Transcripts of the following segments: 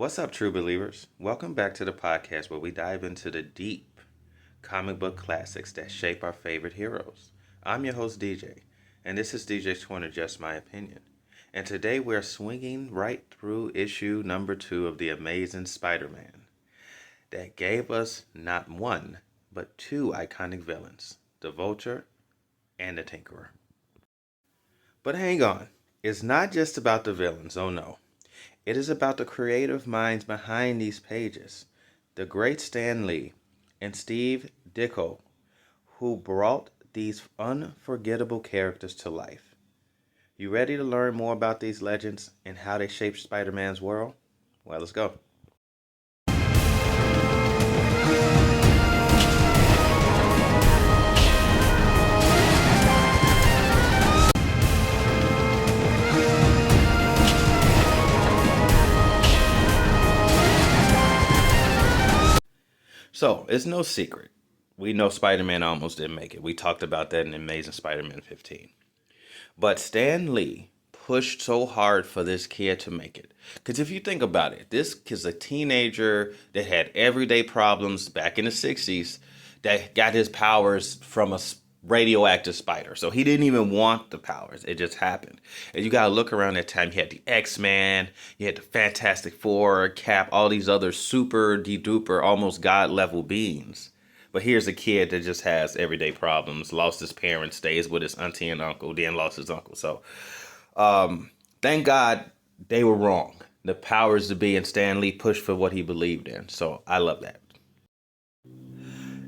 What's up, true believers? Welcome back to the podcast where we dive into the deep comic book classics that shape our favorite heroes. I'm your host, DJ, and this is DJ's Corner, Just My Opinion. And today we're swinging right through issue number 2 of The Amazing Spider-Man that gave us not one, but two iconic villains, the Vulture and the Tinkerer. But hang on, it's not just about the villains, oh no. It is about the creative minds behind these pages, the great Stan Lee and Steve Ditko, who brought these unforgettable characters to life. You ready to learn more about these legends and how they shaped Spider-Man's world? Well, let's go. So, it's no secret. We know Spider-Man almost didn't make it. We talked about that in Amazing Spider-Man 15. But Stan Lee pushed so hard for this kid to make it. Because if you think about it, this kid's a teenager that had everyday problems back in the 60s that got his powers from a radioactive spider. So he didn't even want the powers. It just happened. And you got to look around that time. You had the X-Men, you had the Fantastic Four, Cap, all these other super de-duper, almost God-level beings. But here's a kid that just has everyday problems, lost his parents, stays with his auntie and uncle, then lost his uncle. So thank God they were wrong. The powers to be, and Stan Lee pushed for what he believed in. So I love that.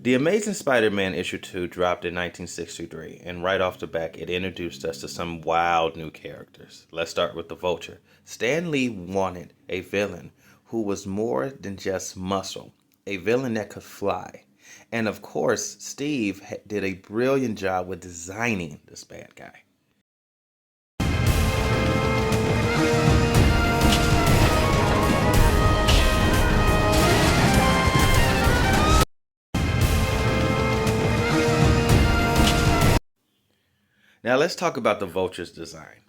The Amazing Spider-Man issue 2 dropped in 1963, and right off the back, it introduced us to some wild new characters. Let's start with the Vulture. Stan Lee wanted a villain who was more than just muscle, a villain that could fly. And of course, Steve did a brilliant job with designing this bad guy. Now let's talk about the Vulture's design.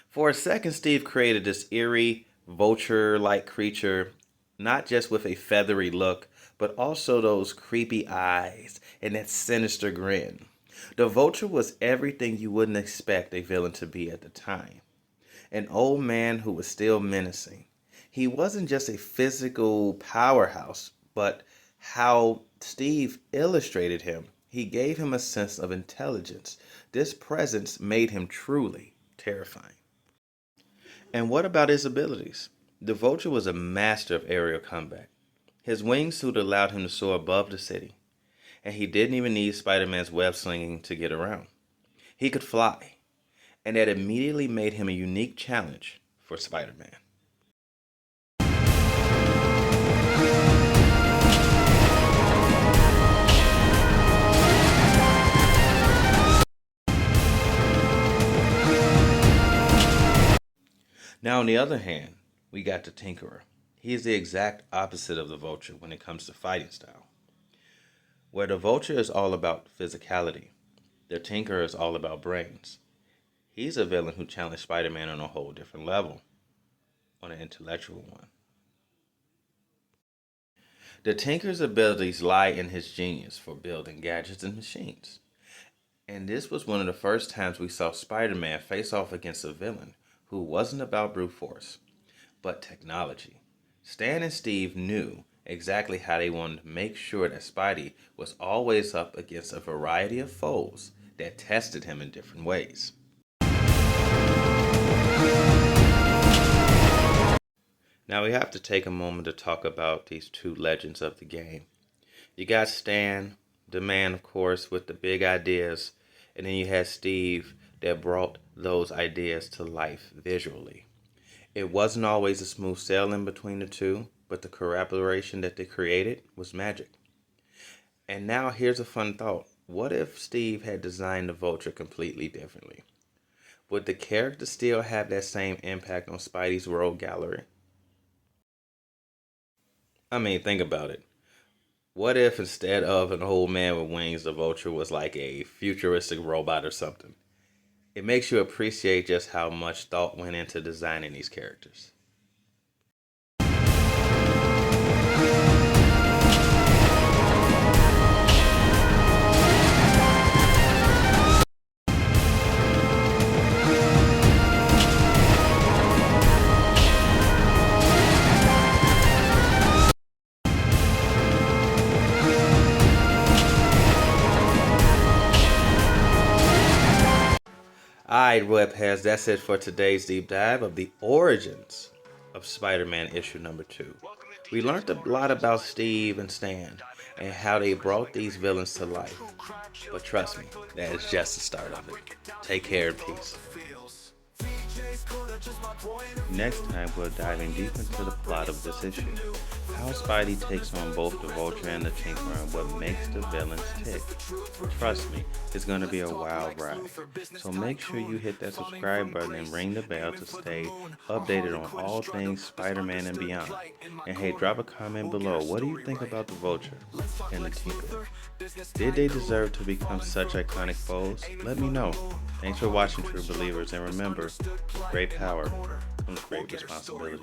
For a second, Steve created this eerie, vulture-like creature, not just with a feathery look, but also those creepy eyes and that sinister grin. The Vulture was everything you wouldn't expect a villain to be at the time. An old man who was still menacing. He wasn't just a physical powerhouse, but how Steve illustrated him. He gave him a sense of intelligence. This presence made him truly terrifying. And what about his abilities? The Vulture was a master of aerial combat. His wingsuit allowed him to soar above the city, and he didn't even need Spider-Man's web-slinging to get around. He could fly, and that immediately made him a unique challenge for Spider-Man. Now, on the other hand, we got the Tinkerer. He is the exact opposite of the Vulture when it comes to fighting style. Where the Vulture is all about physicality, the Tinkerer is all about brains. He's a villain who challenged Spider-Man on a whole different level, on an intellectual one. The Tinkerer's abilities lie in his genius for building gadgets and machines. And this was one of the first times we saw Spider-Man face off against a villain who wasn't about brute force, but technology. Stan and Steve knew exactly how they wanted to make sure that Spidey was always up against a variety of foes that tested him in different ways. Now we have to take a moment to talk about these two legends of the game. You got Stan, the man, of course, with the big ideas, and then you had Steve that brought those ideas to life visually. It wasn't always a smooth sailing between the two, but the collaboration that they created was magic. And now here's a fun thought. What if Steve had designed the Vulture completely differently? Would the character still have that same impact on Spidey's world gallery? I mean, think about it. What if instead of an old man with wings, the Vulture was like a futuristic robot or something? It makes you appreciate just how much thought went into designing these characters. Alright, webheads, that's it for today's deep dive of the origins of Spider-Man issue number 2. We learned a lot about Steve and Stan and how they brought these villains to life. But trust me, that is just the start of it. Take care and peace. Next time, we're diving deep into the plot of this issue. How Spidey takes on both the Vulture and the Tinkerer and what makes the villains tick. Trust me, it's going to be a wild ride. So make sure you hit that subscribe button and ring the bell to stay updated on all things Spider-Man and beyond. And hey, drop a comment below. What do you think about the Vulture and the Tinkerer? Did they deserve to become such iconic foes? Let me know. Thanks for watching, true believers, and remember, with great power comes great responsibility.